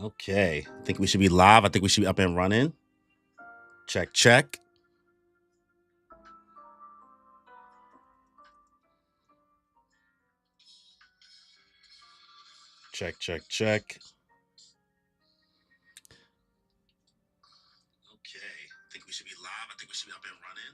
Okay. I think we should be live. I think we should be up and running. Check, check. Check, check, check. Okay. I think we should be live. I think we should be up and running.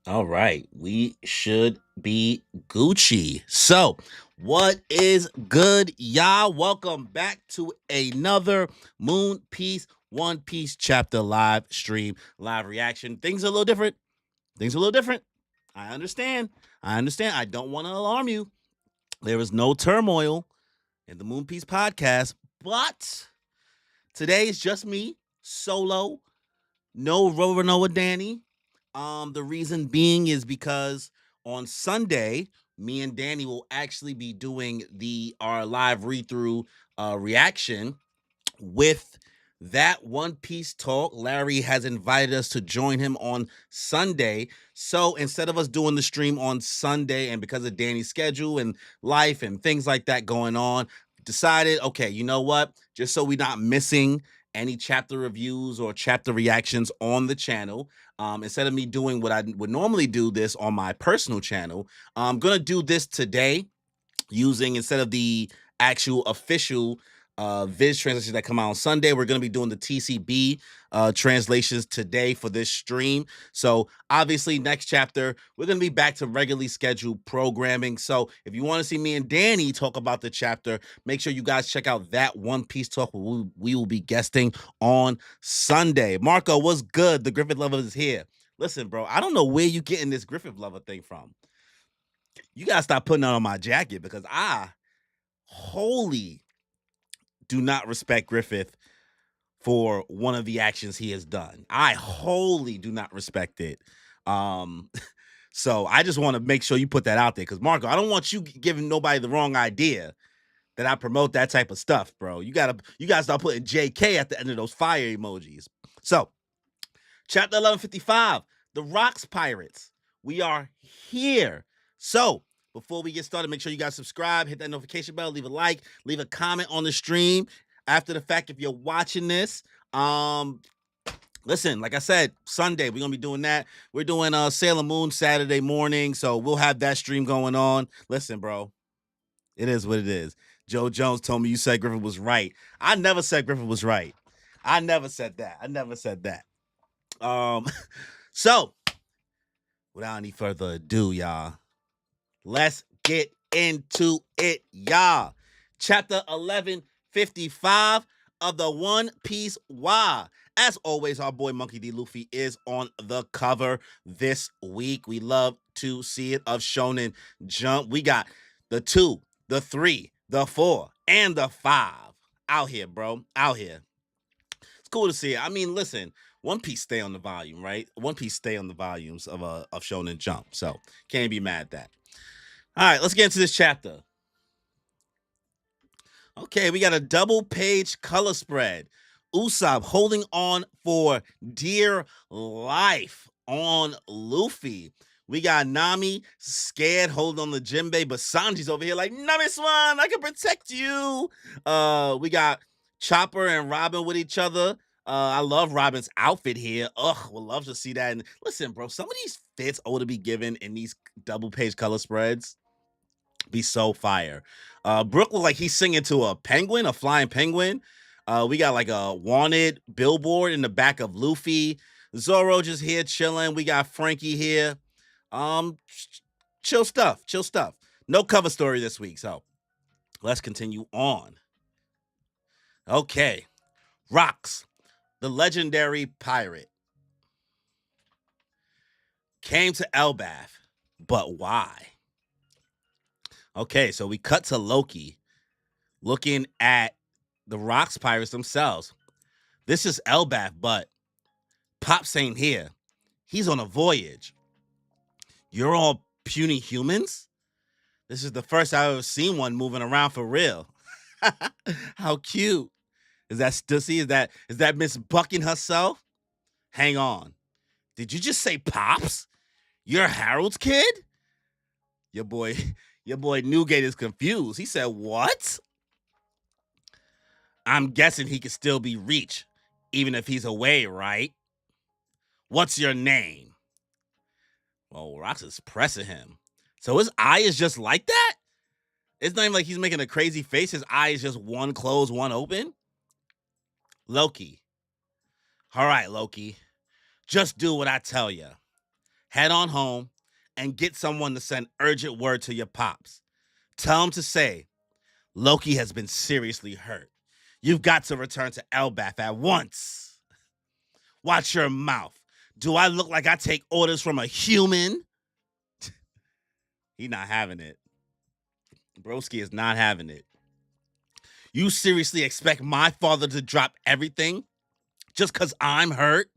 All right. We should be Gucci. So, what is good, y'all? Welcome back to another Moon Piece One Piece chapter live stream, live reaction. Things are a little different. I understand. I don't want to alarm you. There is no turmoil in the Moon Piece podcast, but today is just me, solo, no Rover Noah Danny. The reason being is because on Sunday, me and Danny will actually be doing our live read through reaction with that One Piece talk. Larry has invited us to join him on Sunday. So instead of us doing the stream on Sunday, and because of Danny's schedule and life and things like that going on, decided, okay, you know what? Just so we're not missing any chapter reviews or chapter reactions on the channel, instead of me doing what I would normally do this on my personal channel, I'm going to do this today using, instead of the actual official Viz translations that come out on Sunday, we're going to be doing the TCB translations today for this stream. So obviously next chapter, we're going to be back to regularly scheduled programming. So if you want to see me and Danny talk about the chapter, make sure you guys check out that One Piece talk we will be guesting on Sunday. Marco, what's good? The Griffith Lover is here. Listen, bro, I don't know where you getting this Griffith Lover thing from. You got to stop putting that on my jacket because I wholly do not respect Griffith for one of the actions he has done. I wholly do not respect it. So I just want to make sure you put that out there because Marco, I don't want you giving nobody the wrong idea that I promote that type of stuff, bro. You gotta start putting JK at the end of those fire emojis. So, chapter 1155, the Rocks Pirates. We are here. So, before we get started, make sure you guys subscribe, hit that notification bell, leave a like, leave a comment on the stream. After the fact, if you're watching this, listen, like I said, Sunday, we're going to be doing that. We're doing Sailor Moon Saturday morning, so we'll have that stream going on. Listen, bro, it is what it is. Joe Jones told me you said Griffith was right. I never said Griffith was right. I never said that. So, without any further ado, y'all, let's get into it, y'all. Chapter 1155 of the One Piece Wa. As always, our boy Monkey D. Luffy is on the cover this week. We love to see it of Shonen Jump. We got the 2, the 3, the 4, and the 5 out here, bro. Out here. It's cool to see it. I mean, listen, One Piece stay on the volume, right? One Piece stay on the volumes of Shonen Jump. So can't be mad at that. All right, let's get into this chapter. Okay, we got a double page color spread. Usopp holding on for dear life on Luffy. We got Nami scared holding on to Jinbei, but Sanji's over here like, Nami-swan, I can protect you. We got Chopper and Robin with each other. I love Robin's outfit here. Ugh, would love to see that. And listen, bro, some of these fits ought to be given in these double page color spreads. Be so fire. Brook look like he's singing to a penguin, a flying penguin. We got like a wanted billboard in the back of Luffy. Zoro just here chilling. We got Frankie here. Chill stuff. No cover story this week, so let's continue on. Okay. Rocks, the legendary pirate, came to Elbaf, but why? Okay, so we cut to Loki looking at the Rocks Pirates themselves. This is Elbaf, but Pops ain't here. He's on a voyage. You're all puny humans? This is the first I've ever seen one moving around for real. How cute. Is that Stussy? Is that Miss Bucking herself? Hang on. Did you just say Pops? You're Harold's kid? Your boy Newgate is confused. He said, what? I'm guessing he could still be reached, even if he's away, right? What's your name? Well, Rox is pressing him. So his eye is just like that? It's not even like he's making a crazy face. His eye is just one closed, one open. Loki. All right, Loki. Just do what I tell you. Head on home and get someone to send urgent word to your pops. Tell him to say, Loki has been seriously hurt. You've got to return to Elbaf at once. Watch your mouth. Do I look like I take orders from a human? He not having it. Broski is not having it. You seriously expect my father to drop everything just because I'm hurt?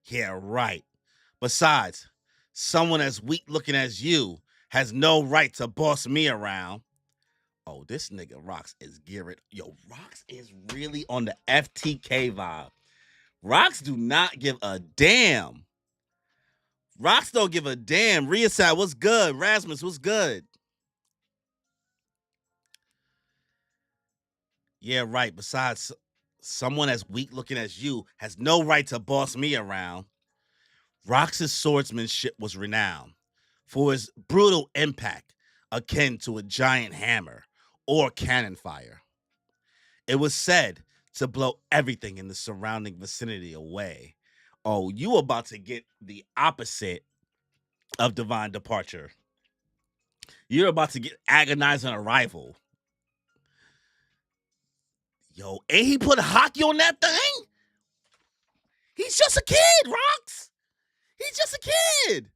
Yeah, right. Besides, someone as weak looking as you has no right to boss me around. Oh, this nigga Rox is gearing. Yo, Rox is really on the FTK vibe. Rox do not give a damn. Rox don't give a damn. Riasat, what's good? Rasmus, what's good? Yeah, right. Besides, someone as weak looking as you has no right to boss me around. Rox's swordsmanship was renowned for his brutal impact, akin to a giant hammer or cannon fire. It was said to blow everything in the surrounding vicinity away. Oh, you about to get the opposite of divine departure. You're about to get agonizing arrival. Yo, and he put hockey on that thing? He's just a kid, Rox. He's just a kid.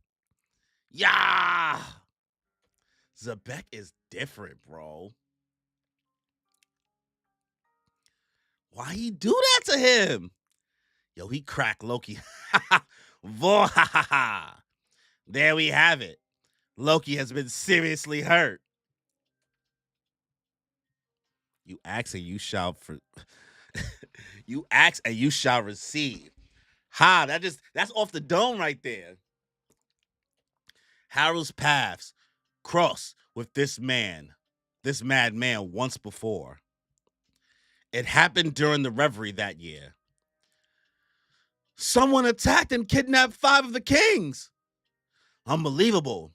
Yeah. Zebek is different, bro. Why he do that to him? Yo, he cracked Loki. There we have it. Loki has been seriously hurt. You ask and you shall you ask and you shall receive. That's off the dome right there. Harold's paths crossed with this madman once before. It happened during the reverie that year. Someone attacked and kidnapped 5 of the kings. Unbelievable.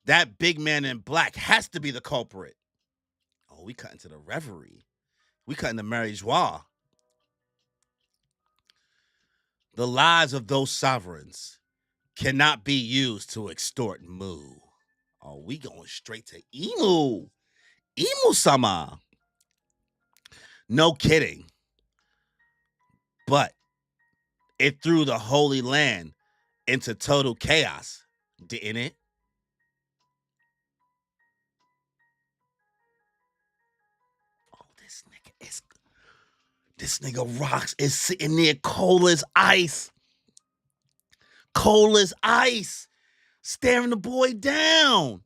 That big man in black has to be the culprit. Oh, we cut into the reverie. We cut into Mary Joie. The lives of those sovereigns cannot be used to extort Mu. Oh, we going straight to Emu. Emu-sama. No kidding. But it threw the Holy Land into total chaos, didn't it? Oh, this nigga Rox is sitting there cold as ice. Cold as ice. Staring the boy down.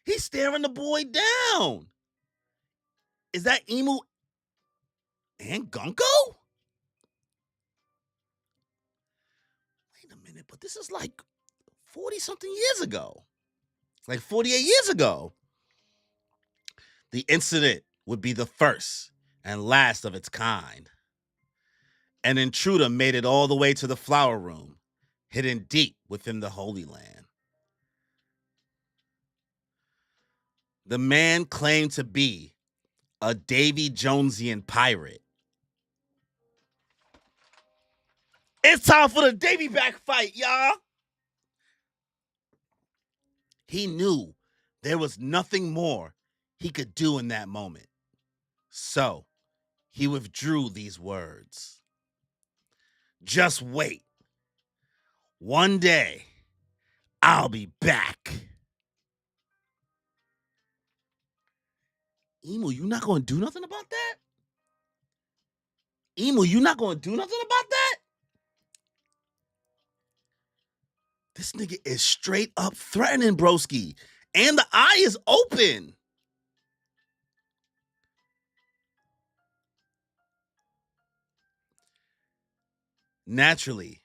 He's staring the boy down. Is that Emu and Gunko? Wait a minute, but this is like 40-something years ago. Like 48 years ago. The incident would be the first and last of its kind. An intruder made it all the way to the flower room, hidden deep within the Holy Land. The man claimed to be a Davy Jonesian pirate. It's time for the Davy back fight, y'all. He knew there was nothing more he could do in that moment. So he withdrew these words. Just wait. One day, I'll be back. Emu, you not going to do nothing about that? Emu, you not going to do nothing about that? This nigga is straight up threatening broski. And the eye is open. Naturally,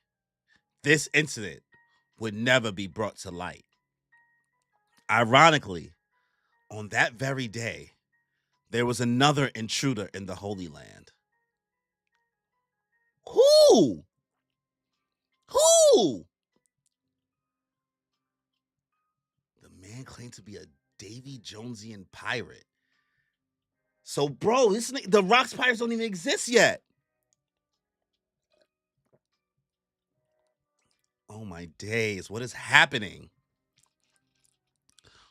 this incident would never be brought to light. Ironically, on that very day, There was another intruder in the Holy Land. Who? Who? The man claimed to be a Davy Jonesian pirate. So, bro, the Rocks pirates don't even exist yet. Oh my days, what is happening?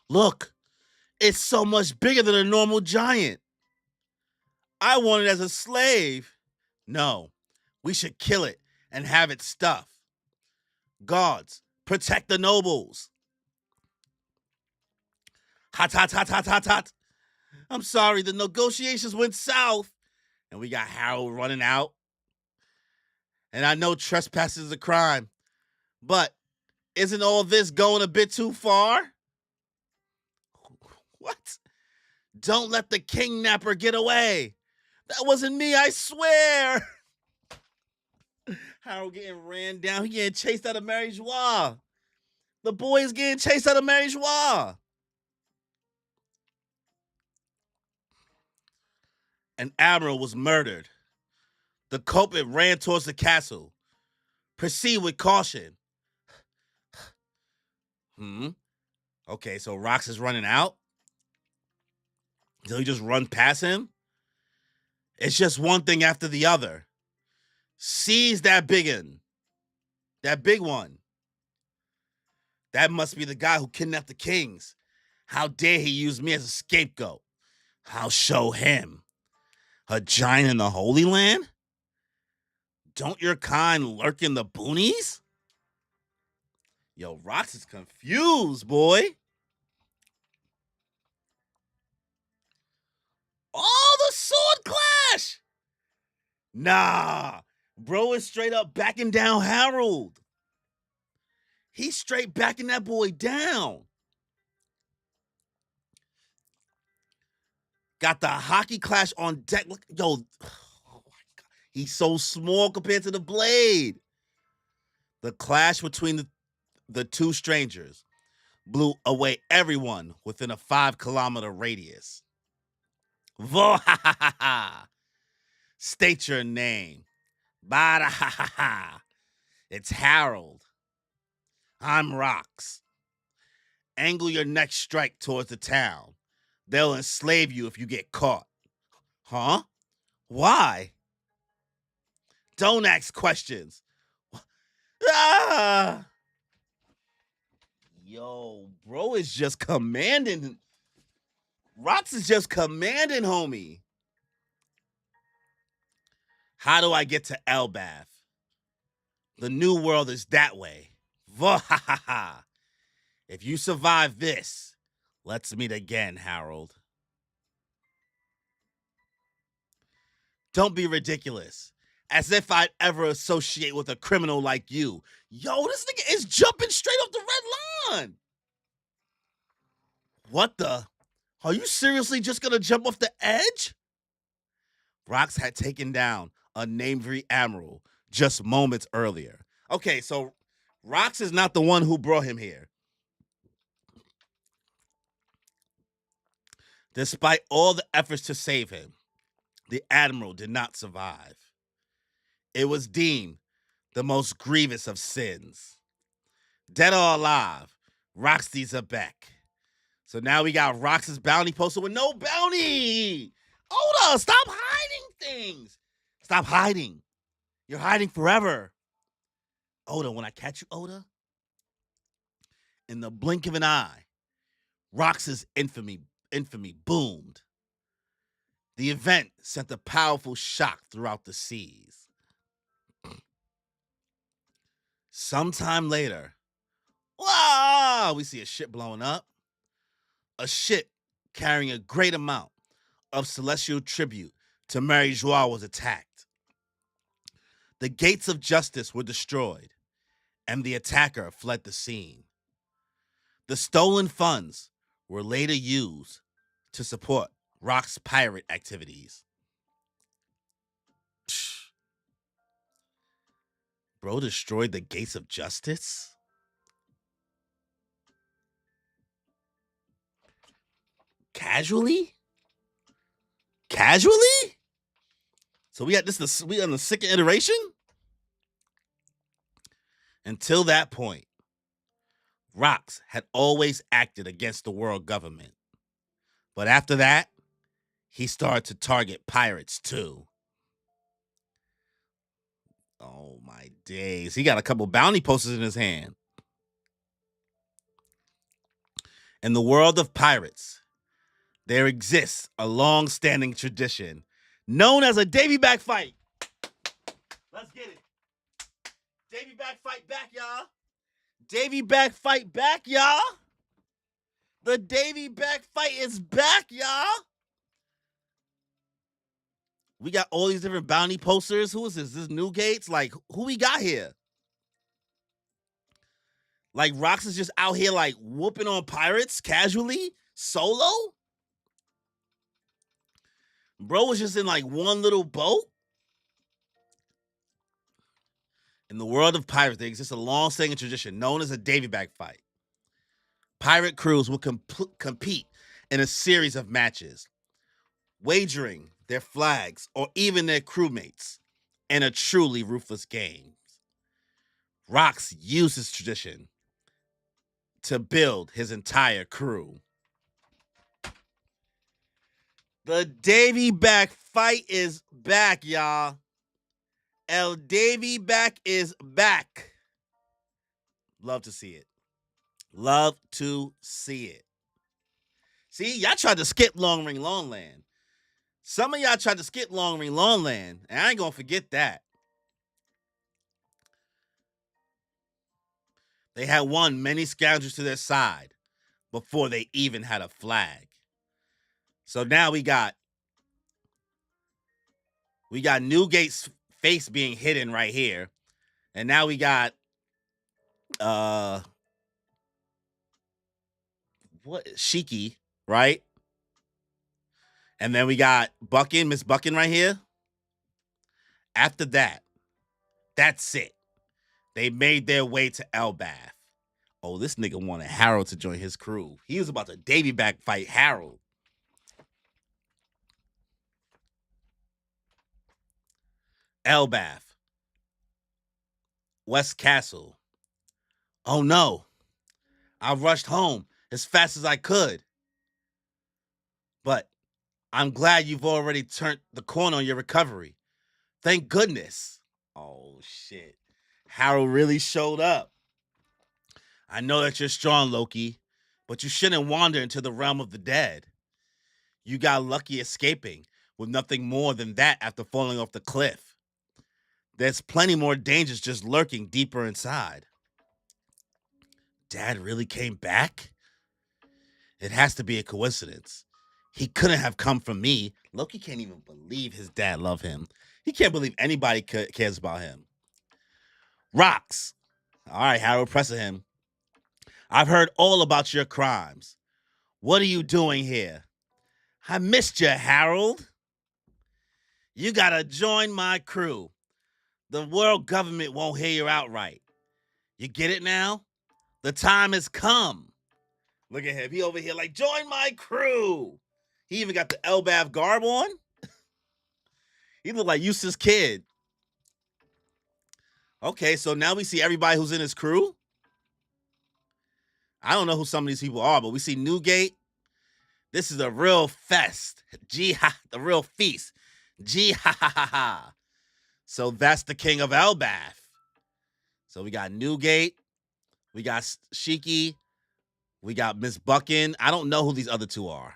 Look, it's so much bigger than a normal giant. I want it as a slave. No, we should kill it and have it stuffed. Guards, protect the nobles. Hot, hot, hot, hot, hot, hot. I'm sorry, the negotiations went south. And we got Harold running out. And I know trespass is a crime. But isn't all this going a bit too far? What? Don't let the kidnapper get away. That wasn't me, I swear. Harold getting ran down. He getting chased out of Mary Joie. The boy is getting chased out of Mary Joie. An admiral was murdered. The culprit ran towards the castle. Proceed with caution. Okay, so Rox is running out? Did he just run past him? It's just one thing after the other. Seize that biggin. That big one. That must be the guy who kidnapped the kings. How dare he use me as a scapegoat? I'll show him. A giant in the Holy Land? Don't your kind lurk in the boonies? Yo, Rox is confused, boy. Oh, the sword clash! Nah, bro is straight up backing down Harold. He's straight backing that boy down. Got the hockey clash on deck. Look, yo, oh my God. He's so small compared to the blade. The clash between the two strangers blew away everyone within a 5-kilometer radius. State your name. It's Harold. I'm Rox. Angle your next strike towards the town. They'll enslave you if you get caught. Huh? Why? Don't ask questions. Ah! Yo, bro is just commanding. Rox is just commanding, homie. How do I get to Elbath? The new world is that way. If you survive this, let's meet again, Harold. Don't be ridiculous. As if I'd ever associate with a criminal like you. Yo, this nigga is jumping straight off the red line. What the? Are you seriously just gonna jump off the edge? Rox had taken down a Navy admiral just moments earlier. Okay, so Rox is not the one who brought him here. Despite all the efforts to save him, the admiral did not survive. It was deemed the most grievous of sins. Dead or alive, Roxy's are back. So now we got Rox's bounty poster with no bounty. Oda, stop hiding things. Stop hiding. You're hiding forever. Oda, when I catch you, Oda, in the blink of an eye, Rox's infamy boomed. The event sent a powerful shock throughout the seas. Sometime later, we see a ship blowing up. A ship carrying a great amount of celestial tribute to Mary Joie was attacked. The gates of justice were destroyed, and the attacker fled the scene. The stolen funds were later used to support Rock's pirate activities. Bro destroyed the gates of justice? Casually? Casually? So we on the second iteration? Until that point, Rox had always acted against the world government. But after that, he started to target pirates too. Oh my days. He got a couple bounty posters in his hand. In the world of pirates, there exists a long-standing tradition known as a Davy back fight. Let's get it. Davy back fight back, y'all. Davy back fight back, y'all. The Davy back fight is back, y'all. We got all these different bounty posters. Who is this? This Newgates? Like, who we got here? Like, Rox is just out here, like, whooping on pirates casually? Solo? Bro was just in, like, one little boat? In the world of pirates, there exists a long-standing tradition known as a Davy back fight. Pirate crews will compete in a series of matches, wagering their flags or even their crewmates in a truly ruthless game. Rox used his tradition to build his entire crew. The Davy back fight is back, y'all. El Davy back is back. Love to see it. Love to see it. See, y'all tried to skip Long Ring Long Land. Some of y'all tried to skip Long Ring Long Land, and I ain't gonna forget that. They had won many scoundrels to their side before they even had a flag. So now we got Newgate's face being hidden right here. And now we got Shiki, right? And then we got Miss Buckin right here. After that, that's it. They made their way to Elbath. Oh, this nigga wanted Harold to join his crew. He was about to Davy back fight Harold. Elbath. West Castle. Oh no. I rushed home as fast as I could. But I'm glad you've already turned the corner on your recovery. Thank goodness. Oh shit. Harold really showed up. I know that you're strong, Loki, but you shouldn't wander into the realm of the dead. You got lucky escaping with nothing more than that after falling off the cliff. There's plenty more dangers just lurking deeper inside. Dad really came back? It has to be a coincidence. He couldn't have come from me. Loki can't even believe his dad loved him. He can't believe anybody cares about him. Rox. All right, Harold, pressing him. I've heard all about your crimes. What are you doing here? I missed you, Harold. You gotta join my crew. The world government won't hear you outright. You get it now? The time has come. Look at him. He over here like, join my crew. He even got the Elbath garb on. He looked like Eustace Kid. Okay, so now we see everybody who's in his crew. I don't know who some of these people are, but we see Newgate. This is a real fest. The real feast. Ha. So that's the king of Elbath. So we got Newgate. We got Shiki. We got Miss Buckin. I don't know who these other two are.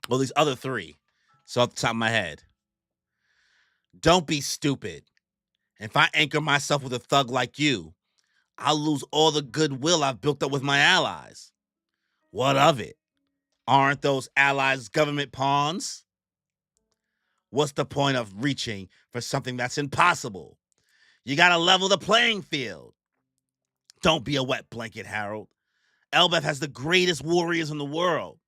Well, these other three. So off the top of my head. Don't be stupid. If I anchor myself with a thug like you, I'll lose all the goodwill I've built up with my allies. What of it? Aren't those allies government pawns? What's the point of reaching for something that's impossible? You gotta level the playing field. Don't be a wet blanket, Harold. Elbath has the greatest warriors in the world.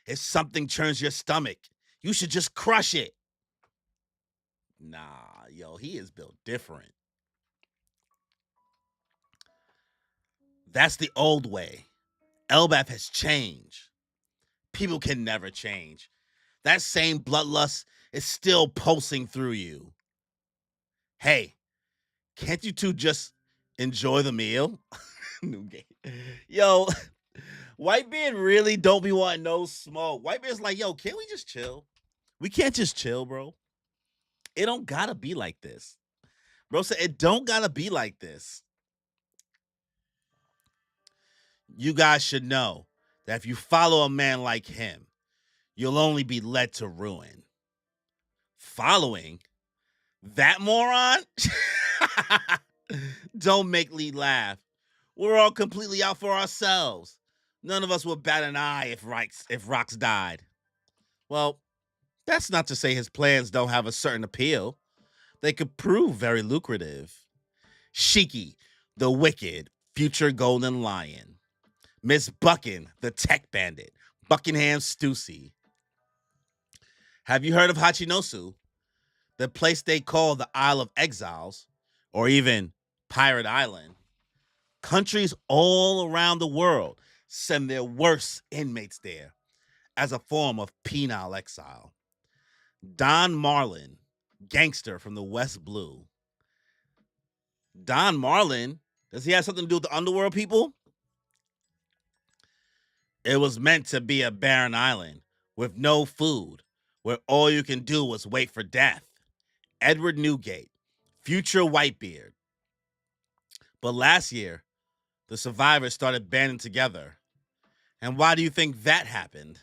If something churns your stomach, you should just crush it. Nah, yo, he is built different. That's the old way. Elbath has changed. People can never change. That same bloodlust is still pulsing through you. Hey, can't you two just enjoy the meal? New game. Yo, Whitebeard really don't be wanting no smoke. Whitebeard's like, yo, can't we just chill? We can't just chill, bro. It don't gotta be like this. Bro said it don't gotta be like this. You guys should know that if you follow a man like him, you'll only be led to ruin. Following that moron? Don't make Lee laugh. We're all completely out for ourselves. None of us would bat an eye if Rox died. Well, that's not to say his plans don't have a certain appeal. They could prove very lucrative. Shiki, the wicked, future golden lion. Miss Buckin, the tech bandit. Buckingham Stussy. Have you heard of Hachinosu? The place they call the Isle of Exiles, or even Pirate Island. Countries all around the world send their worst inmates there as a form of penal exile. Don Marlin, gangster from the West Blue. Don Marlin, does he have something to do with the underworld people? It was meant to be a barren island with no food, where all you can do was wait for death. Edward Newgate, future Whitebeard. But last year, the survivors started banding together. And why do you think that happened?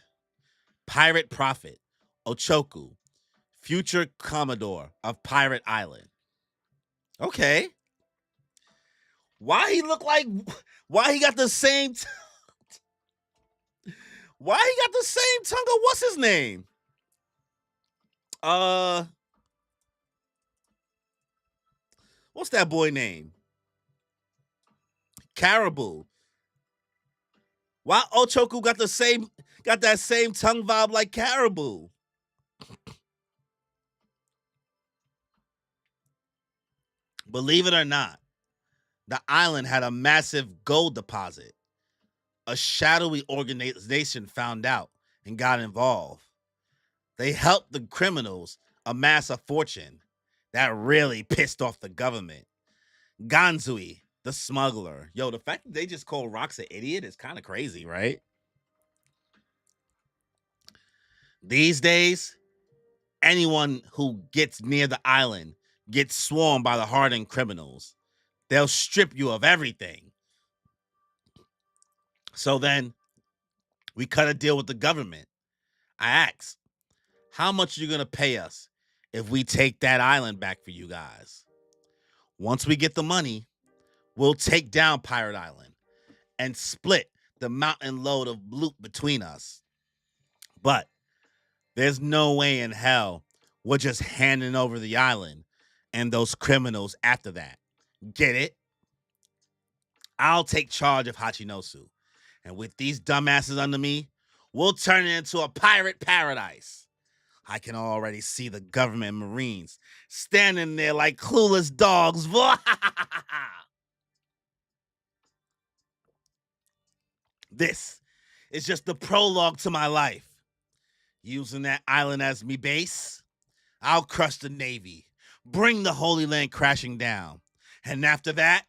Pirate Prophet, Ochoku, future Commodore of Pirate Island. Okay. Why he look like? Why he got the same? Why he got the same tongue of what's his name? What's that boy name? Caribou. Why Ochoku got that same tongue vibe like Caribou? Believe it or not, the island had a massive gold deposit. A shadowy organization found out and got involved. They helped the criminals amass a fortune. That really pissed off the government. Ganzui, the smuggler. Yo, the fact that they just call Rox an idiot is kind of crazy, right? These days, anyone who gets near the island gets swarmed by the hardened criminals. They'll strip you of everything. So then we cut a deal with the government. I asked, how much are you going to pay us if we take that island back for you guys? Once we get the money, we'll take down Pirate Island and split the mountain load of loot between us. But there's no way in hell we're just handing over the island and those criminals after that. Get it? I'll take charge of Hachinosu. And with these dumbasses under me, we'll turn it into a pirate paradise. I can already see the government Marines standing there like clueless dogs. This is just the prologue to my life. Using that island as me base, I'll crush the Navy, bring the Holy Land crashing down. And after that,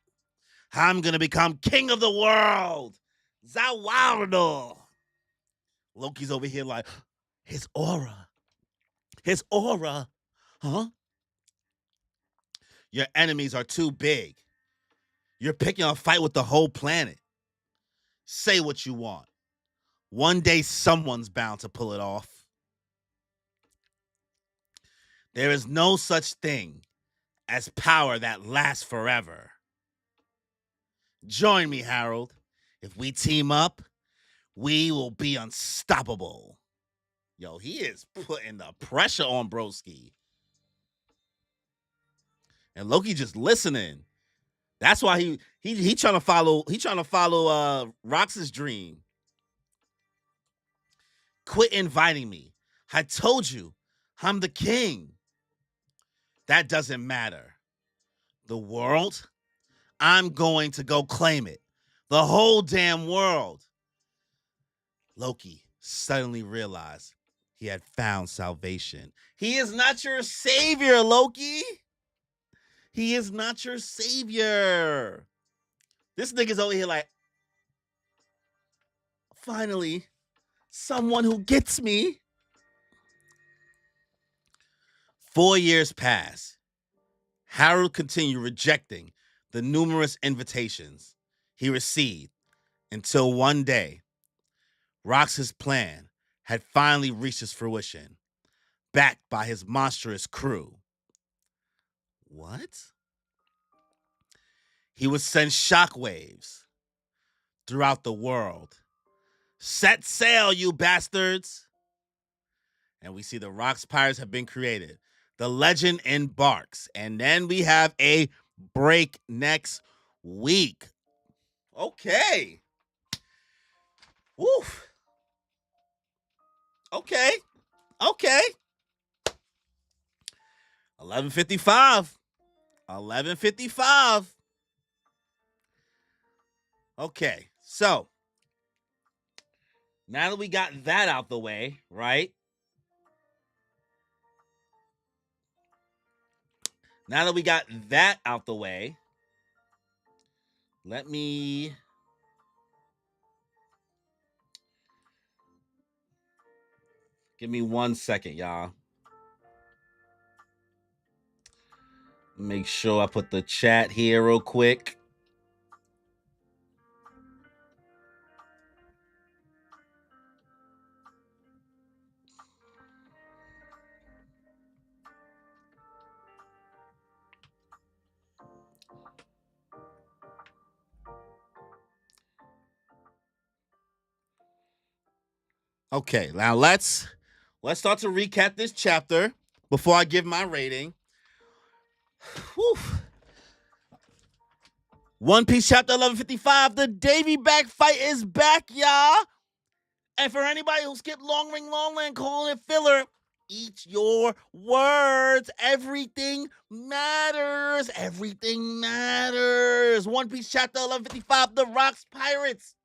I'm going to become king of the world. Zawardo. Loki's over here like, his aura. His aura. Huh? Your enemies are too big. You're picking a fight with the whole planet. Say what you want. One day someone's bound to pull it off. There is no such thing as power that lasts forever. Join me, Harold. If we team up, we will be unstoppable. Yo, he is putting the pressure on Broski. And Loki just listening. That's why he trying to follow Rox's dream. Quit inviting me. I told you, I'm the king. That doesn't matter. The world, I'm going to go claim it. The whole damn world. Loki suddenly realized he had found salvation. He is not your savior, Loki. He is not your savior. This nigga's over here like, finally, someone who gets me. 4 years pass. Harold continued rejecting the numerous invitations he received until one day, Rox's plan had finally reached its fruition, backed by his monstrous crew. What? He would send shockwaves throughout the world. Set sail, you bastards! And we see the Rox Pirates have been created. The legend embarks. And then we have a break next week. Okay. Woof. Okay. 11:55. 11:55. Okay. So, now that we got that out the way, right? Now that we got that out the way, let me give me 1 second, y'all. Make sure I put the chat here real quick. Okay, now let's start to recap this chapter before I give my rating. Whew. One Piece chapter 11:55. The Davy back fight is back, y'all. And for anybody who skipped Long Ring Longland calling it filler, eat your words. Everything matters. Everything matters. One Piece chapter 11:55. The Rox Pirates.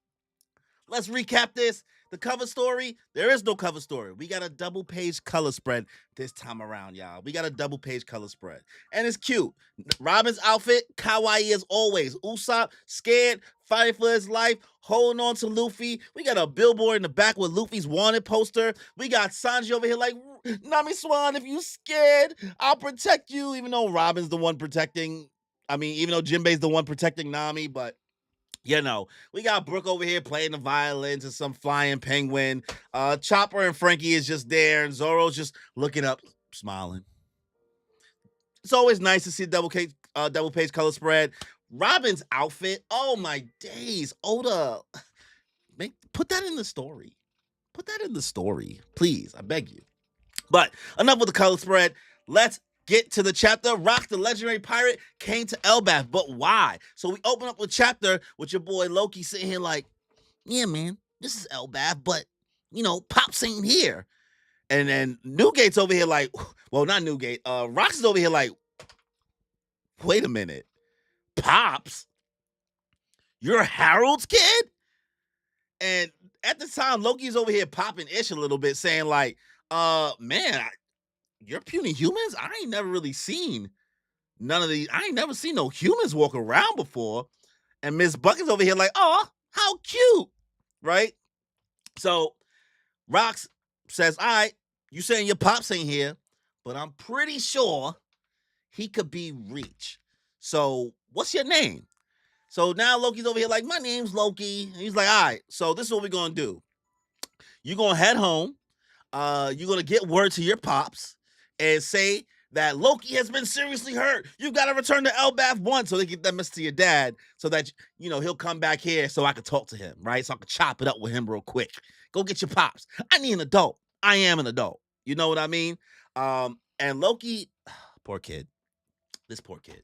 Let's recap this. The cover story, there is no cover story. We got a double page color spread this time around, y'all. We got a double page color spread. And it's cute. Robin's outfit, kawaii as always. Usopp, scared, fighting for his life, holding on to Luffy. We got a billboard in the back with Luffy's wanted poster. We got Sanji over here like, Nami Swan, if you scared, I'll protect you. Even though Robin's the one protecting, even though Jinbei's the one protecting Nami, but you know, we got Brooke over here playing the violins and some flying penguin. Chopper and Frankie is just there, and Zoro's just looking up, smiling. It's always nice to see double page color spread. Robin's outfit, oh my days, Oda, put that in the story. Put that in the story, please. I beg you. But enough with the color spread. Let's get to the chapter. Rock the legendary pirate came to Elbaf, but why? So we open up with chapter with your boy Loki sitting here like, yeah, man, this is Elbaf, but Pops ain't here. And then Newgate's over here like, well, not Newgate. Rox is over here like, wait a minute, Pops, you're Harold's kid? And at the time, Loki's over here popping ish a little bit, saying like, man, you're puny humans? I ain't never really seen none of these. I ain't never seen no humans walk around before. And Miss Bucket's over here like, oh, how cute, right? So Rox says, all right, you saying your Pops ain't here, but I'm pretty sure he could be Reach. So what's your name? So now Loki's over here like, my name's Loki. And he's like, all right, so this is what we're going to do. You're going to head home. You're going to get word to your Pops and say that Loki has been seriously hurt. You've got to return to Elbaf 1 so they get that message to your dad so that, he'll come back here so I can talk to him, right? So I can chop it up with him real quick. Go get your Pops. I need an adult. I am an adult. You know what I mean? And Loki, poor kid. This poor kid.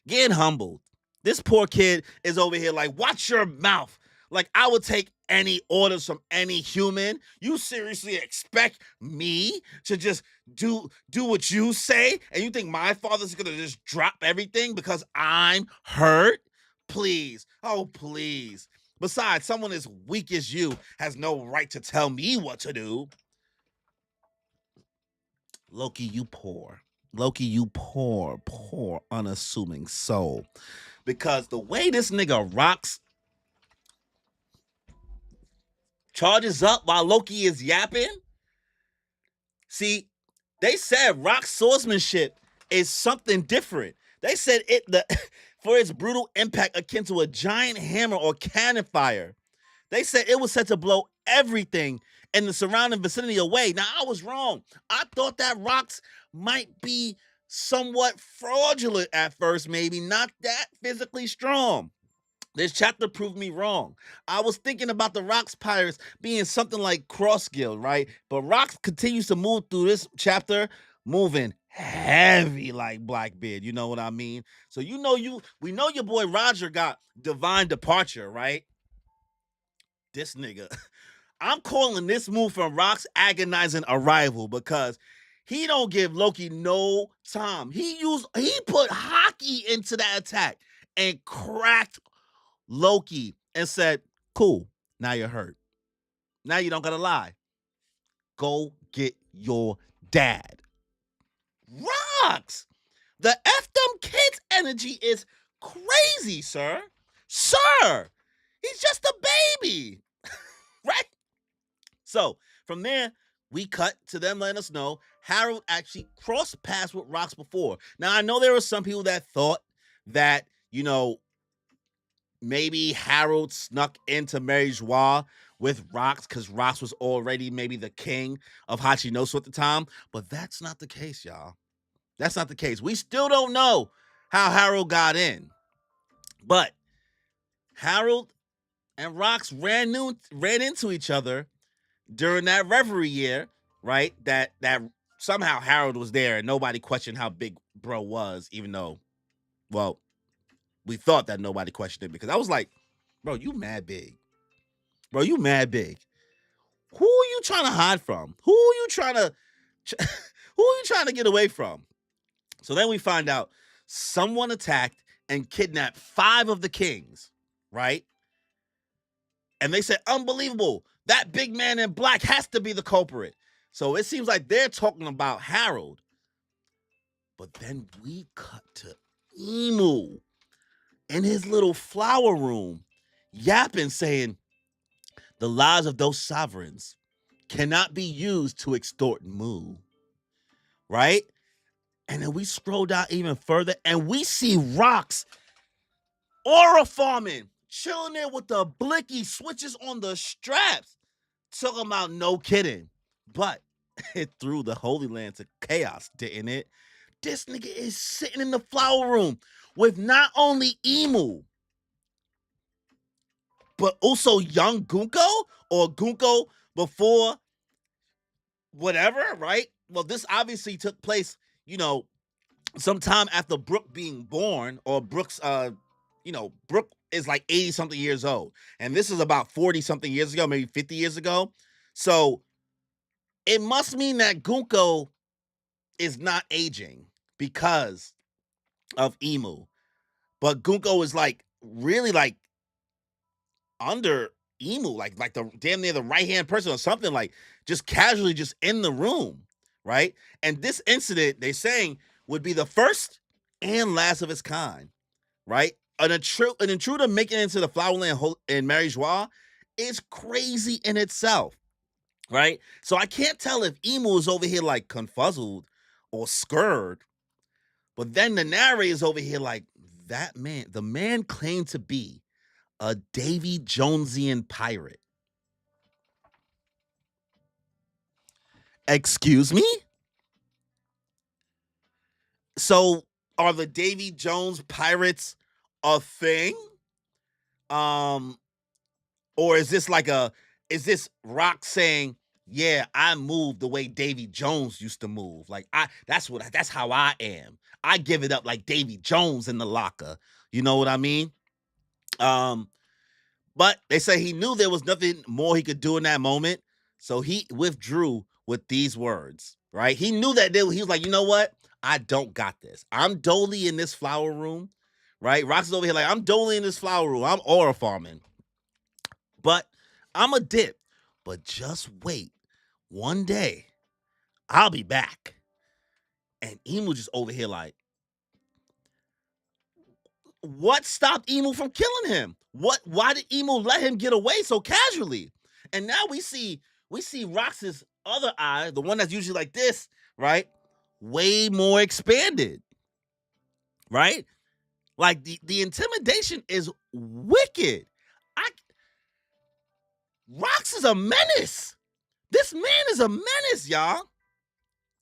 Getting humbled. This poor kid is over here like, watch your mouth. Like, I would take any orders from any human. You seriously expect me to just do what you say? And you think my father's going to just drop everything because I'm hurt? Please. Oh, please. Besides, someone as weak as you has no right to tell me what to do. Loki, you poor. Loki, you poor, poor, unassuming soul. Because the way this nigga rocks charges up while Loki is yapping. See, they said Rock's swordsmanship is something different. They said for its brutal impact akin to a giant hammer or cannon fire. They said it was set to blow everything in the surrounding vicinity away. Now, I was wrong. I thought that rocks might be somewhat fraudulent at first, maybe not that physically strong. This chapter proved me wrong. I was thinking about the Rocks Pirates being something like Crossgill, right? But Rocks continues to move through this chapter, moving heavy like Blackbeard. You know what I mean? So we know your boy Roger got divine departure, right? This nigga. I'm calling this move from Rock's agonizing arrival because he don't give Loki no time. He put hockey into that attack and cracked Loki and said, cool, now you're hurt. Now you don't gotta lie. Go get your dad. Rocks! The F them kids energy is crazy, sir. Sir! He's just a baby. Right? So from there, we cut to them letting us know Harold actually crossed paths with Rocks before. Now, I know there were some people that thought that, maybe Harold snuck into Mary Joie with Rocks because Rocks was already maybe the king of Hachinosu at the time. But that's not the case, y'all. That's not the case. We still don't know how Harold got in. But Harold and Rocks ran into each other during that reverie year, right? That somehow Harold was there and nobody questioned how big bro was, even though, well, we thought that nobody questioned it because I was like, bro, you mad big. Bro, you mad big. Who are you trying to hide from? Who are you trying to get away from? So then we find out someone attacked and kidnapped 5 of the kings, right? And they said, unbelievable. That big man in black has to be the culprit. So it seems like they're talking about Harold. But then we cut to Emu in his little flower room, yapping, saying, the lives of those sovereigns cannot be used to extort Mu. Right? And then we scroll down even further and we see Rocks aura farming, chilling there with the blicky switches on the straps. Talking about no kidding. But it threw the Holy Land to chaos, didn't it? This nigga is sitting in the flower room with not only Emu, but also young Gunko or Gunko before whatever, right? Well, this obviously took place, sometime after Brooke being born, or Brooke's, Brooke is like 80 something years old. And this is about 40 something years ago, maybe 50 years ago. So it must mean that Gunko is not aging because of Emu. But Gunko is like really like under Emu, like the damn near the right hand person or something, like just casually just in the room, right? And this incident, they're saying, would be the first and last of its kind, right? An intruder making it into the Flowerland in Mary Joie is crazy in itself, right? So I can't tell if Emu is over here like confuzzled or scared, but then the narrator is over here like, that man, the man claimed to be a Davy Jonesian pirate. Excuse me? So are the Davy Jones pirates a thing? Or is this Rock saying, yeah, I move the way Davy Jones used to move? Like that's how I am. I give it up like Davy Jones in the locker. You know what I mean? But they say he knew there was nothing more he could do in that moment. So he withdrew with these words, right? He knew that he was like, you know what? I don't got this. I'm Dolly in this flower room, right? Rox is over here like, I'm Dolly in this flower room. I'm aura farming. But I'm a dip. But just wait. One day, I'll be back. And Emu just over here like, what stopped Emu from killing him? Why did Emu let him get away so casually? And now we see Rox's other eye, the one that's usually like this, right? Way more expanded. Right? Like the intimidation is wicked. Rox is a menace. This man is a menace, y'all.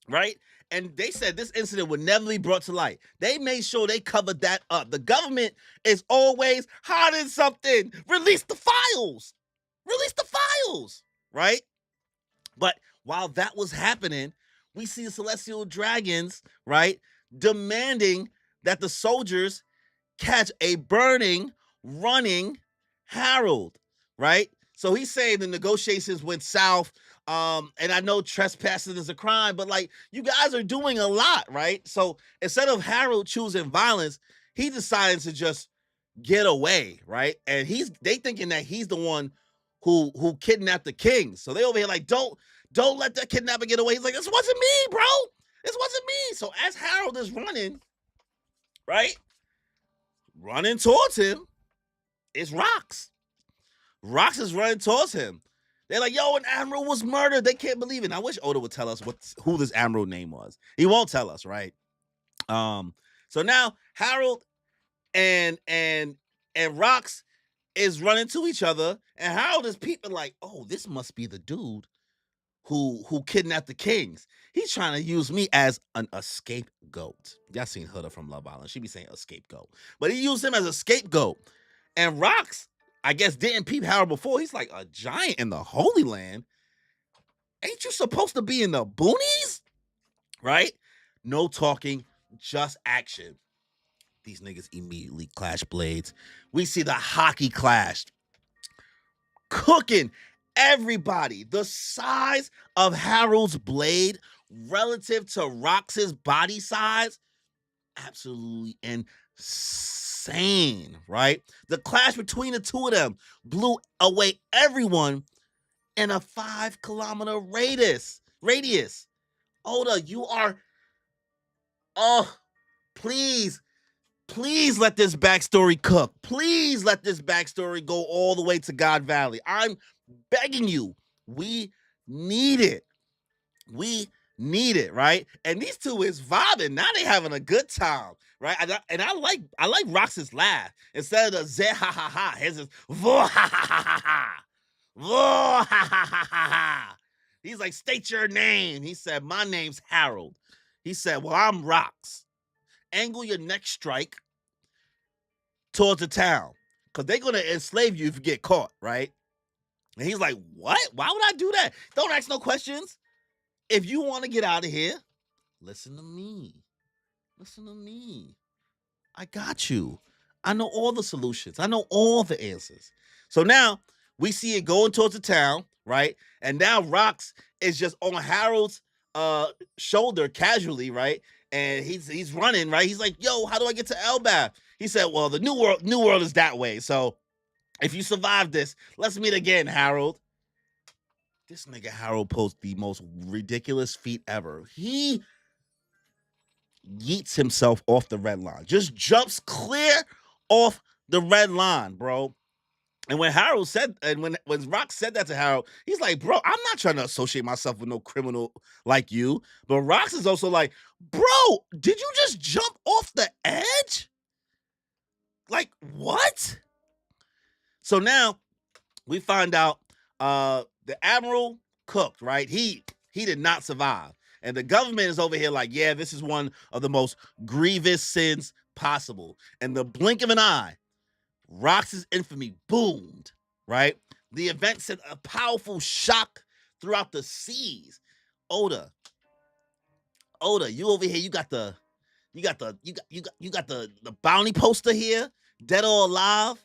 Right? And they said this incident would never be brought to light. They made sure they covered that up. The government is always hiding something. Release the files. Release the files. Right? But while that was happening, we see the celestial dragons, right, demanding that the soldiers catch a burning, running Harold, right? So he's saying the negotiations went south. And I know trespassing is a crime, but like you guys are doing a lot, right? So instead of Harold choosing violence, he decided to just get away, right? And they thinking that he's the one who kidnapped the king. So they over here like, don't let that kidnapper get away. He's like, this wasn't me, bro. This wasn't me. So as Harold is running, right? Running towards him, it's Rox. Rox is running towards him. They're like, yo, an admiral was murdered. They can't believe it. And I wish Oda would tell us who this admiral name was. He won't tell us, right? So now Harold and Rox is running to each other, and Harold is peeping like, oh, this must be the dude who kidnapped the kings. He's trying to use me as a scapegoat. Y'all seen Huda from Love Island. She be saying a scapegoat. But he used him as a scapegoat. And Rox, I guess, didn't peep Harold before. He's like, a giant in the Holy Land? Ain't you supposed to be in the boonies? Right? No talking, just action. These niggas immediately clash blades. We see the hockey clash. Cooking everybody. The size of Harold's blade relative to Rox's body size, absolutely insane, right? The clash between the two of them blew away everyone in a 5-kilometer radius. Oda, you are, please let this backstory cook. Please let this backstory go all the way to God Valley. I'm begging you. We need it. We need it, right? And these two is vibing. Now they having a good time, right? And I like Rox's laugh. Instead of the zeh ha ha ha, his is vo ha ha ha ha ha. Vo ha ha ha ha ha. He's like, state your name. He said, my name's Harold. He said, well, I'm Rox. Angle your next strike towards the town, because they're going to enslave you if you get caught, right? And he's like, what? Why would I do that? Don't ask no questions. If you want to get out of here, listen to me. Listen to me. I got you. I know all the solutions. I know all the answers. So now we see it going towards the town, right? And now Rox is just on Harold's shoulder casually, right? And he's running, right? He's like, yo, how do I get to Elbaf? He said, well, the new world is that way. So if you survive this, let's meet again, Harold. This nigga Harold posed the most ridiculous feat ever. He yeets himself off the red line. Just jumps clear off the red line, bro. And when Harold said, and when Rox said that to Harold, he's like, bro, I'm not trying to associate myself with no criminal like you. But Rox is also like, bro, did you just jump off the edge? Like, what? So now we find out the Admiral cooked, right? He did not survive. And the government is over here like, yeah, this is one of the most grievous sins possible. And the blink of an eye, Rox's infamy boomed, right? The event sent a powerful shock throughout the seas. Oda, you over here, you got the bounty poster here, dead or alive,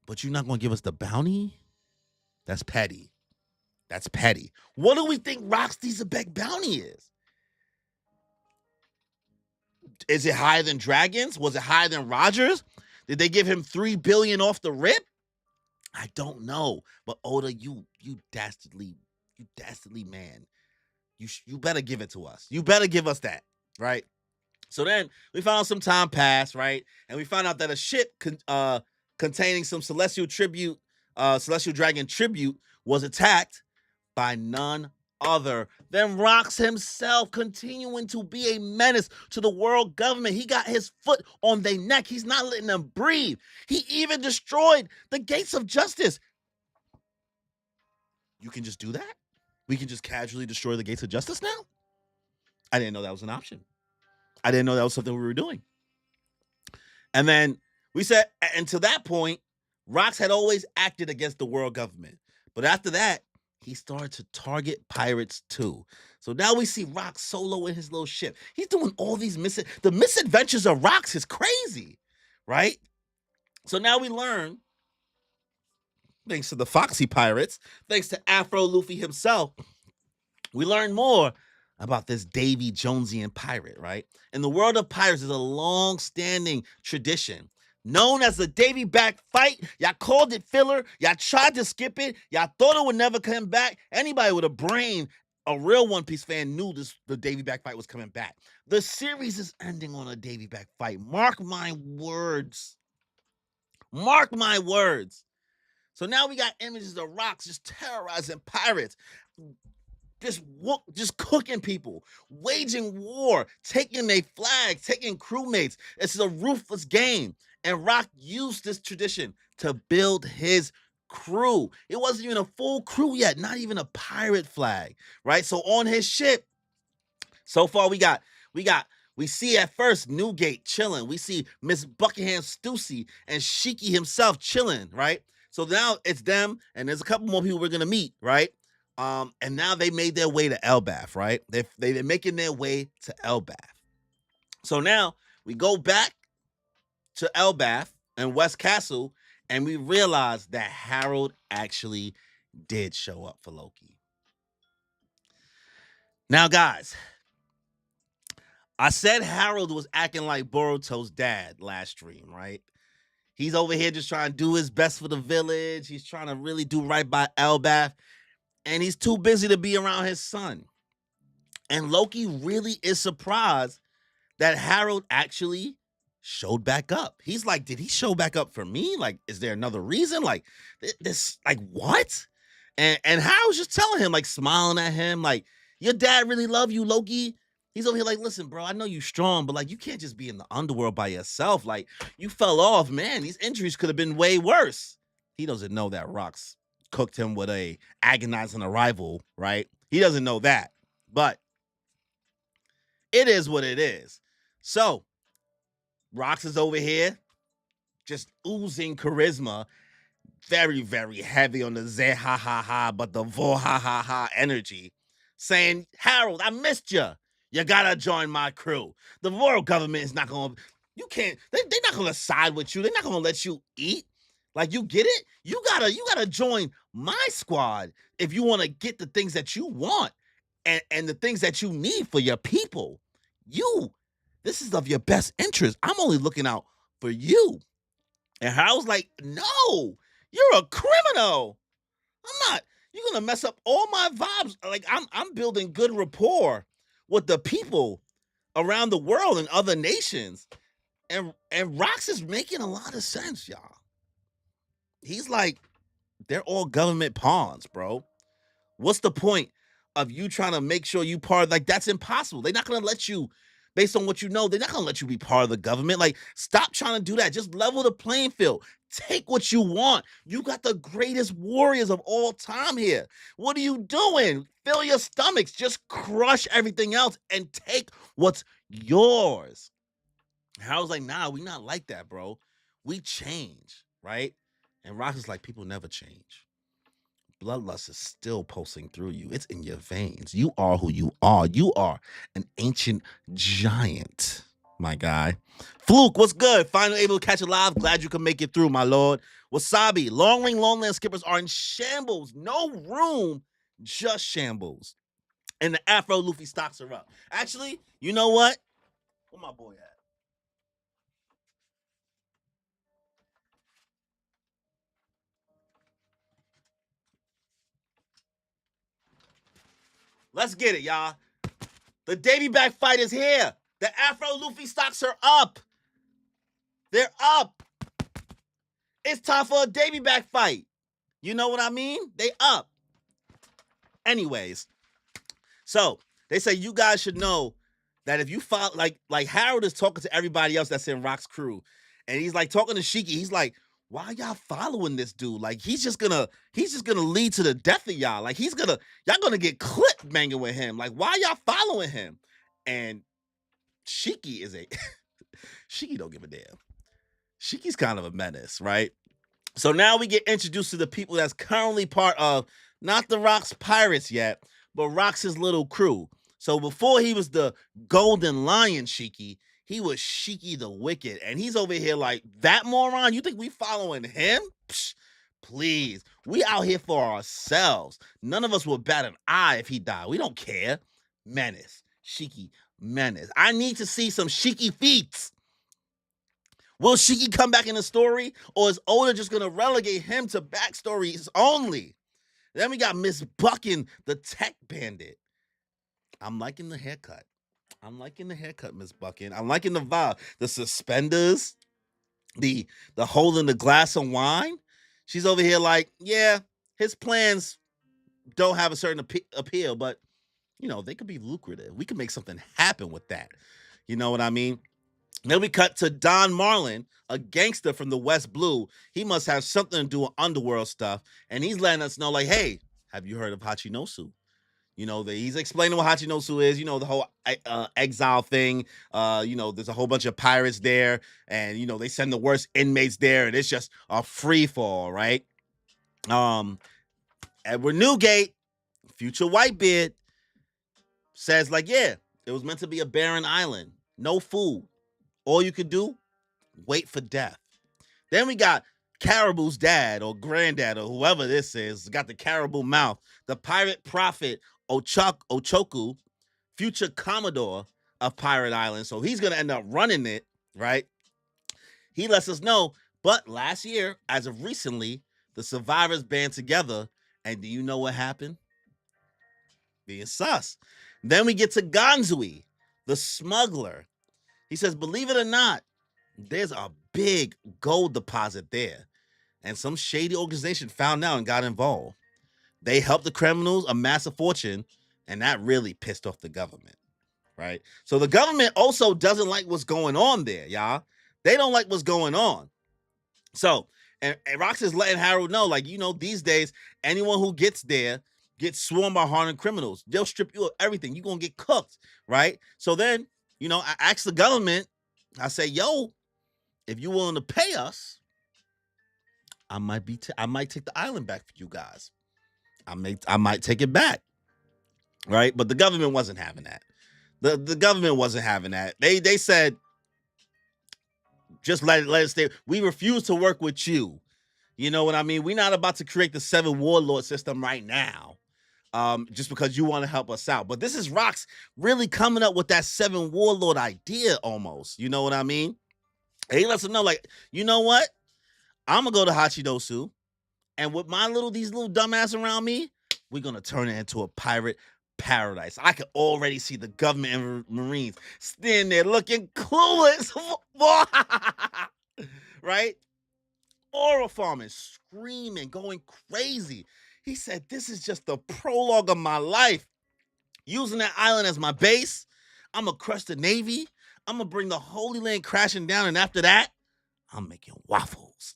but you're not gonna give us the bounty? That's petty. That's petty. What do we think Roxy's Zebek bounty is? Is it higher than Dragons? Was it higher than Rogers? Did they give him $3 billion off the rip? I don't know. But Oda, you dastardly man. You better give it to us. You better give us that. right? So then we found out some time passed, right? And we found out that a ship containing some celestial dragon tribute was attacked by none other than Rox himself, continuing to be a menace to the world government. He got his foot on their neck. He's not letting them breathe. He even destroyed the gates of justice. You can just do that? We can just casually destroy the gates of justice now? I didn't know that was an option. I didn't know that was something we were doing. And then we said, until that point, Rox had always acted against the world government. But after that, he started to target pirates too. So now we see Rox solo in his little ship. He's doing all these the misadventures of Rox is crazy, right? So now we learn, thanks to the Foxy Pirates, thanks to Afro Luffy himself, we learn more about this Davy Jonesian pirate, right? In the world of pirates, there's a long-standing tradition known as the Davy back fight. Y'all called it filler. Y'all tried to skip it. Y'all thought it would never come back. Anybody with a brain, a real One Piece fan, knew the Davy back fight was coming back. The series is ending on a Davy back fight. Mark my words. Mark my words. So now we got images of Rox just terrorizing pirates. Just cooking people, waging war, taking their flags, taking crewmates. It's a ruthless game. And Rock used this tradition to build his crew. It wasn't even a full crew yet, not even a pirate flag, right? So on his ship, so far we see at first Newgate chilling. We see Miss Buckingham Stussy and Shiki himself chilling, right? So now it's them, and there's a couple more people we're gonna meet, right? And now they made their way to Elbaf, right? They're making their way to Elbaf. So now we go back to Elbaf and West Castle, and we realize that Harold actually did show up for Loki. Now, guys, I said Harold was acting like Boruto's dad last stream, right? He's over here just trying to do his best for the village. He's trying to really do right by Elbaf. And he's too busy to be around his son. And Loki really is surprised that Harold actually showed back up. He's like, did he show back up for me? Like, is there another reason? Like, this, like, what? And Harold's just telling him, like, smiling at him, like, your dad really love you, Loki. He's over here like, listen, bro, I know you strong, but like, you can't just be in the underworld by yourself. Like, you fell off, man. These injuries could have been way worse. He doesn't know that Rox cooked him with a agonizing arrival, right? He doesn't know that, but it is what it is. So Rox is over here just oozing charisma, very, very heavy on the zeh ha ha ha, but the vo ha ha ha energy, saying, Harold, I missed you. You gotta join my crew. The royal government is not gonna, you can't, they're not gonna side with you. They're not gonna let you eat. Like, you get it? You gotta join my squad if you wanna get the things that you want and the things that you need for your people. This is of your best interest. I'm only looking out for you. And Harold's like, no, you're a criminal. I'm not. You're gonna mess up all my vibes. Like, I'm building good rapport with the people around the world and other nations. And Rox is making a lot of sense, y'all. He's like, they're all government pawns, bro. What's the point of you trying to make sure you part? Like, that's impossible. They're not gonna let you, based on what you know, they're not gonna let you be part of the government. Like, stop trying to do that. Just level the playing field. Take what you want. You got the greatest warriors of all time here. What are you doing? Fill your stomachs. Just crush everything else and take what's yours. Harold's like, nah, we not like that, bro. We change, right? And Rox is like, people never change. Bloodlust is still pulsing through you. It's in your veins. You are who you are. You are an ancient giant, my guy. Fluke, what's good? Finally able to catch a live. Glad you can make it through, my lord. Wasabi, long ring, long land skippers are in shambles. No room, just shambles. And the Afro Luffy stocks are up. Actually, you know what? Where my boy at? Let's get it, y'all. The Davy back fight is here. The Afro Luffy stocks are up. They're up. It's time for a Davy back fight. You know what I mean? They up. Anyways, so they say you guys should know that if you follow, like Harold is talking to everybody else that's in Rock's crew, and he's like talking to Shiki. He's like, "Why y'all following this dude? Like he's just gonna lead to the death of y'all. Like y'all gonna get clipped banging with him. Like why y'all following him?" And Shiki is Shiki don't give a damn. Shiki's kind of a menace, right? So now we get introduced to the people that's currently part of not the Rock's pirates yet, but Rock's his little crew. So before he was the Golden Lion Shiki, he was Shiki the Wicked. And he's over here like, that moron? You think we following him? Psh, please. We out here for ourselves. None of us will bat an eye if he died. We don't care. Menace. Shiki. Menace. I need to see some Shiki feats. Will Shiki come back in the story, or is Oda just going to relegate him to backstories only? Then we got Miss Buckin, the tech bandit. I'm liking the haircut. Miss Buckin. I'm liking the vibe. The suspenders, the holding the glass of wine. She's over here like, yeah, his plans don't have a certain appeal, but, they could be lucrative. We could make something happen with that. You know what I mean? Then we cut to Don Marlin, a gangster from the West Blue. He must have something to do with underworld stuff. And he's letting us know, like, hey, have you heard of Hachinosu? He's explaining what Hachinosu is, the whole exile thing. There's a whole bunch of pirates there. And, they send the worst inmates there. And it's just a free fall, right? Edward Newgate, future Whitebeard, says, like, yeah, it was meant to be a barren island. No food. All you could do, wait for death. Then we got Caribou's dad or granddad or whoever this is, got the caribou mouth. The pirate prophet Ochoku, future commodore of Pirate Island. So he's going to end up running it, right? He lets us know, but last year, as of recently, the survivors band together. And do you know what happened? Being sus. Then we get to Ganzui, the smuggler. He says, believe it or not, there's a big gold deposit there. And some shady organization found out and got involved. They helped the criminals amass a fortune, and that really pissed off the government, right? So the government also doesn't like what's going on there, y'all. They don't like what's going on. So, and Rox is letting Harold know, like, these days, anyone who gets there gets swarmed by hardened criminals. They'll strip you of everything. You're going to get cooked, right? So then, I asked the government, I say, yo, if you're willing to pay us, I might take the island back for you guys. I might take it back. Right? But the government wasn't having that. The government wasn't having that. They said, just let it stay. We refuse to work with you. You know what I mean? We're not about to create the 7 warlord system right now. Just because you want to help us out. But this is Rox really coming up with that 7 warlord idea almost. You know what I mean? And he lets them know, like, you know what? I'm going to go to Hachinosu. And with these little dumbass around me, we're going to turn it into a pirate paradise. I can already see the government and Marines standing there looking clueless. Right? Aura farming, screaming, going crazy. He said, this is just the prologue of my life. Using that island as my base, I'm going to crush the Navy. I'm going to bring the Holy Land crashing down. And after that, I'm making waffles.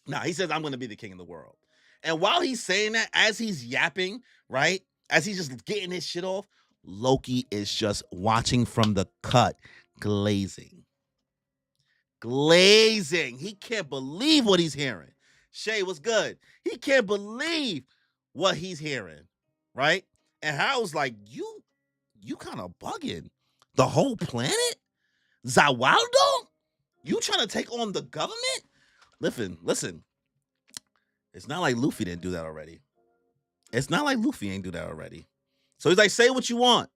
Now, he says, I'm going to be the king of the world. And while he's saying that, as he's yapping, right, as he's just getting his shit off, Loki is just watching from the cut, glazing. He can't believe what he's hearing. Shay, what's good? He can't believe what he's hearing, right? And Harold's like, you kind of bugging. The whole planet? Zawaldo? You trying to take on the government? Listen. It's not like Luffy didn't do that already. So he's like, say what you want.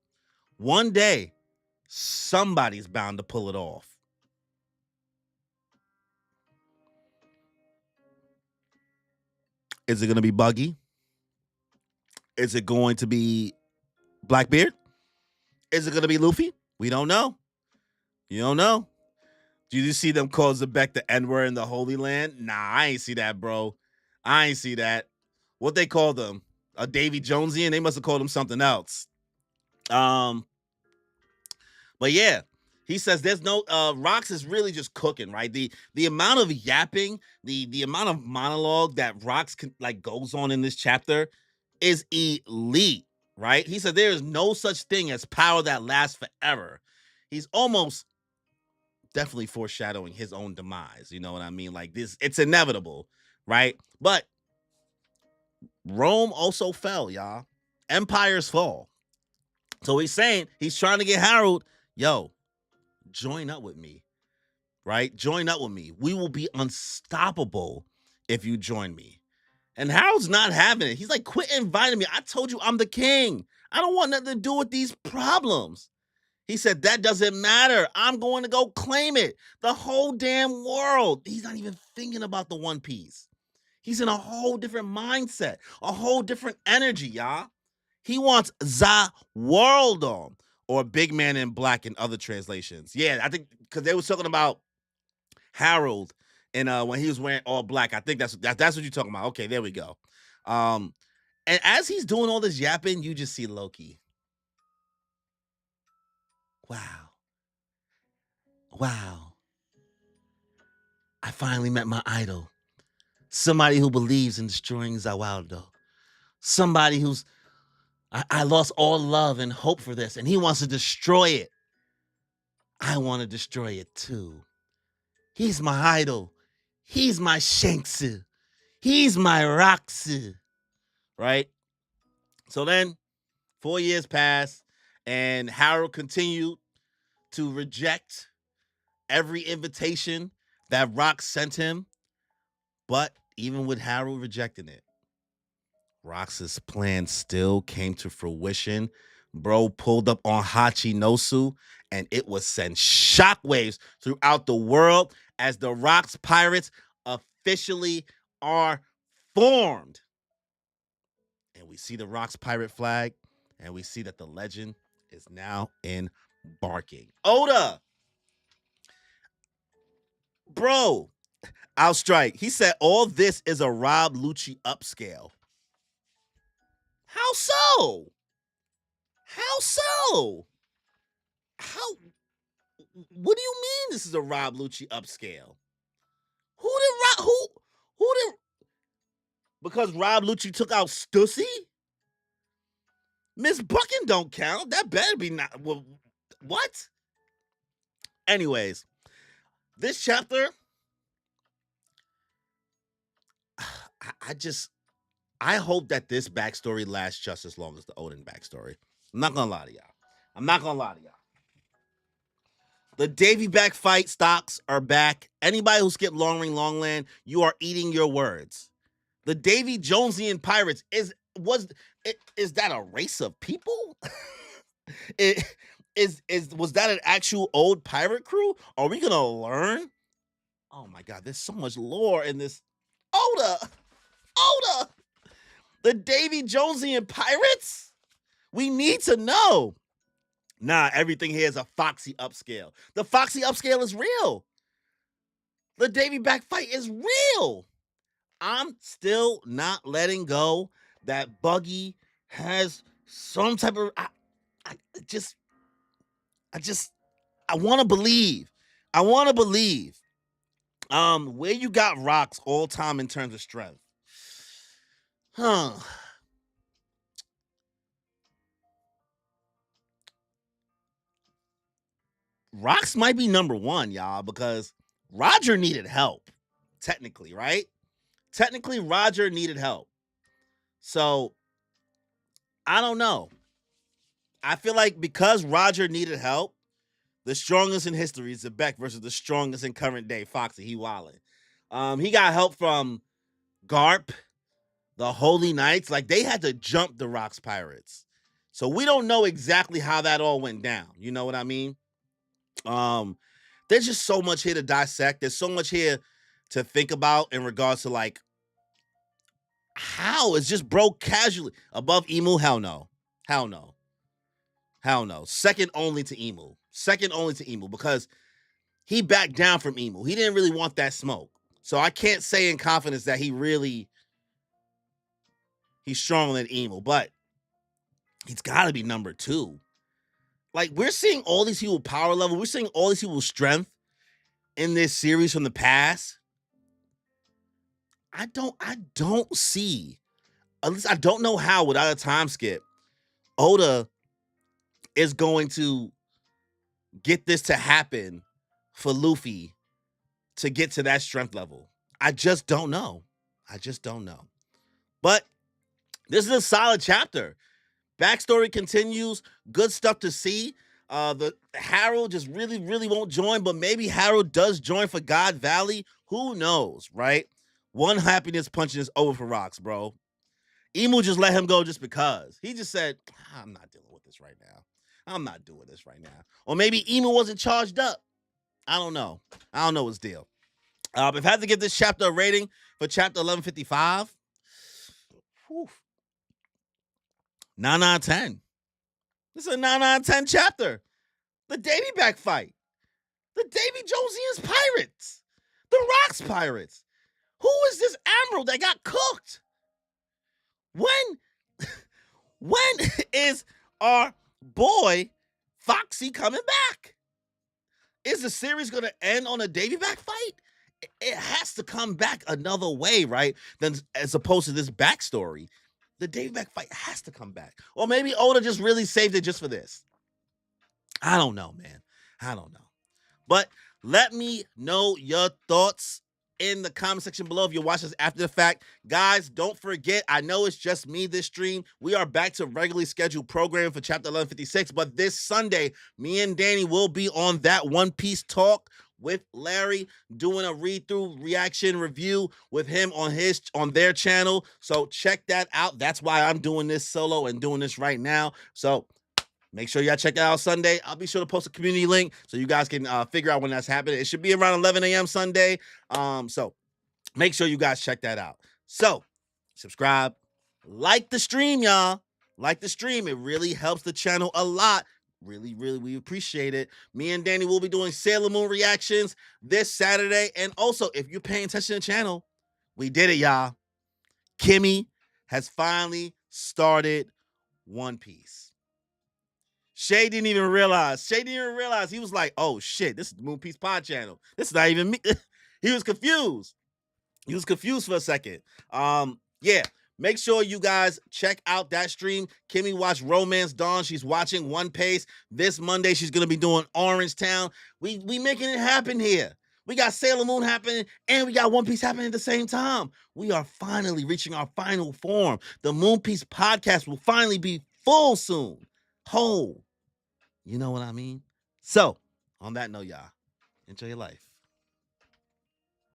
One day, somebody's bound to pull it off. Is it going to be Buggy? Is it going to be Blackbeard? Is it going to be Luffy? We don't know. You don't know? Did you see them call Zebek the N-word in the Holy Land? Nah, I ain't see that, bro. I ain't see that. What they called them? A Davy Jonesian? They must have called him something else. But yeah, he says there's no Rox is really just cooking, right? The amount of yapping, the amount of monologue that Rox like goes on in this chapter is elite, right? He said there is no such thing as power that lasts forever. He's almost definitely foreshadowing his own demise. You know what I mean? Like this, it's inevitable, right? But Rome also fell, y'all. Empires fall. So he's saying he's trying to get Harold, yo, join up with me, right? Join up with me. We will be unstoppable if you join me. And Harold's not having it. He's like, quit inviting me. I told you I'm the king. I don't want nothing to do with these problems. He said, that doesn't matter. I'm going to go claim it. The whole damn world. He's not even thinking about the One Piece. He's in a whole different mindset, a whole different energy, y'all. He wants the world on, or Big Man in Black in other translations. Yeah, I think because they was talking about Harold and when he was wearing all black. I think that's what you're talking about. Okay, there we go. And as he's doing all this yapping, you just see Loki. Wow. Wow. I finally met my idol. Somebody who believes in destroying Zawaldo. Somebody who's I lost all love and hope for this, and he wants to destroy it. I want to destroy it too. He's my idol. He's my Shanksu. He's my Roxu. Right? So then 4 years passed, and Harold continued to reject every invitation that Rock sent him. But even with Harold rejecting it, Rox's plan still came to fruition. Bro pulled up on Hachinosu, and it would send shockwaves throughout the world as the Rox Pirates officially are formed. And we see the Rox Pirate flag, and we see that the legend is now embarking. Oda! Bro, I'll strike. He said all this is a Rob Lucci upscale. How so? How so? How? What do you mean this is a Rob Lucci upscale? Who did? Because Rob Lucci took out Stussy? Miss Bucking don't count. That better be not. Well, what? Anyways, this chapter, I hope that this backstory lasts just as long as the Odin backstory. I'm not gonna lie to y'all. The Davy back fight stocks are back. Anybody who skipped Long Ring Longland, you are eating your words. The Davy Jonesian pirates was that a race of people? Was that an actual old pirate crew? Are we gonna learn? Oh my god, there's so much lore in this. Oda, the Davy Jonesian pirates. We need to know. Nah, everything here is a Foxy upscale. The Foxy upscale is real. The Davy back fight is real. I'm still not letting go that Buggy has some type of. I want to believe. Where you got Rocks all time in terms of strength? Huh. Rocks might be number one, y'all, because Roger needed help. Technically, right? Technically, Roger needed help. So I don't know. I feel like because Roger needed help, the strongest in history is Zebek versus the strongest in current day, Foxy. He wildin'. He got help from Garp, the Holy Knights. Like, they had to jump the Rocks Pirates. So we don't know exactly how that all went down. You know what I mean? There's just so much here to dissect. There's so much here to think about in regards to, like, how is just bro casually above Emu? Hell no. Second only to Emu. second only to Emu, because he backed down from Emu. He didn't really want that smoke. So I can't say in confidence that he's stronger than Emu, but he's got to be number 2. Like, we're seeing all these people power level. We're seeing all these people's strength in this series from the past. I don't see, at least I don't know how, without a time skip, Oda is going to get this to happen for Luffy to get to that strength level. I just don't know. But this is a solid chapter. Backstory continues. Good stuff to see. The Harold just really, really won't join, but maybe Harold does join for God Valley. Who knows, right? One happiness punching is over for Rocks, bro. Emu just let him go just because. He just said, I'm not dealing with this right now. I'm not doing this right now. Or maybe Emu wasn't charged up. I don't know his deal. If I had to give this chapter a rating for chapter 1155, 9 out of 10. This is a 9 out of 10 chapter. The Davy back fight. The Davy Josians Pirates. The Rocks Pirates. Who is this Admiral that got cooked? When is our boy Foxy coming back? Is the series going to end on a Davy back fight? It has to come back another way, right? Than as opposed to this backstory. The Davy back fight has to come back. Or maybe Oda just really saved it just for this. I don't know, man. I don't know. But let me know your thoughts in the comment section below if you're watching this after the fact. Guys, don't forget, I know it's just me this stream. We are back to regularly scheduled programming for chapter 1156, but this Sunday, me and Danny will be on that One Piece talk with Larry, doing a read-through reaction review with him on their channel. So check that out. That's why I'm doing this solo and doing this right now. So make sure y'all check it out Sunday. I'll be sure to post a community link so you guys can figure out when that's happening. It should be around 11 a.m. Sunday. So make sure you guys check that out. So subscribe, like the stream, y'all. Like the stream. It really helps the channel a lot. Really, really, we appreciate it. Me and Danny will be doing Sailor Moon reactions this Saturday. And also, if you're paying attention to the channel, we did it, y'all. Kimmy has finally started One Piece. Shay didn't even realize. He was like, oh, shit, this is the Moon Piece Pod channel. This is not even me. He was confused. For a second. Yeah. Make sure you guys check out that stream. Kimmy watched Romance Dawn. She's watching One Piece. This Monday, she's going to be doing Orange Town. We making it happen here. We got Sailor Moon happening, and we got One Piece happening at the same time. We are finally reaching our final form. The Moon Piece podcast will finally be full soon. Whole. You know what I mean? So, on that note, y'all, enjoy your life.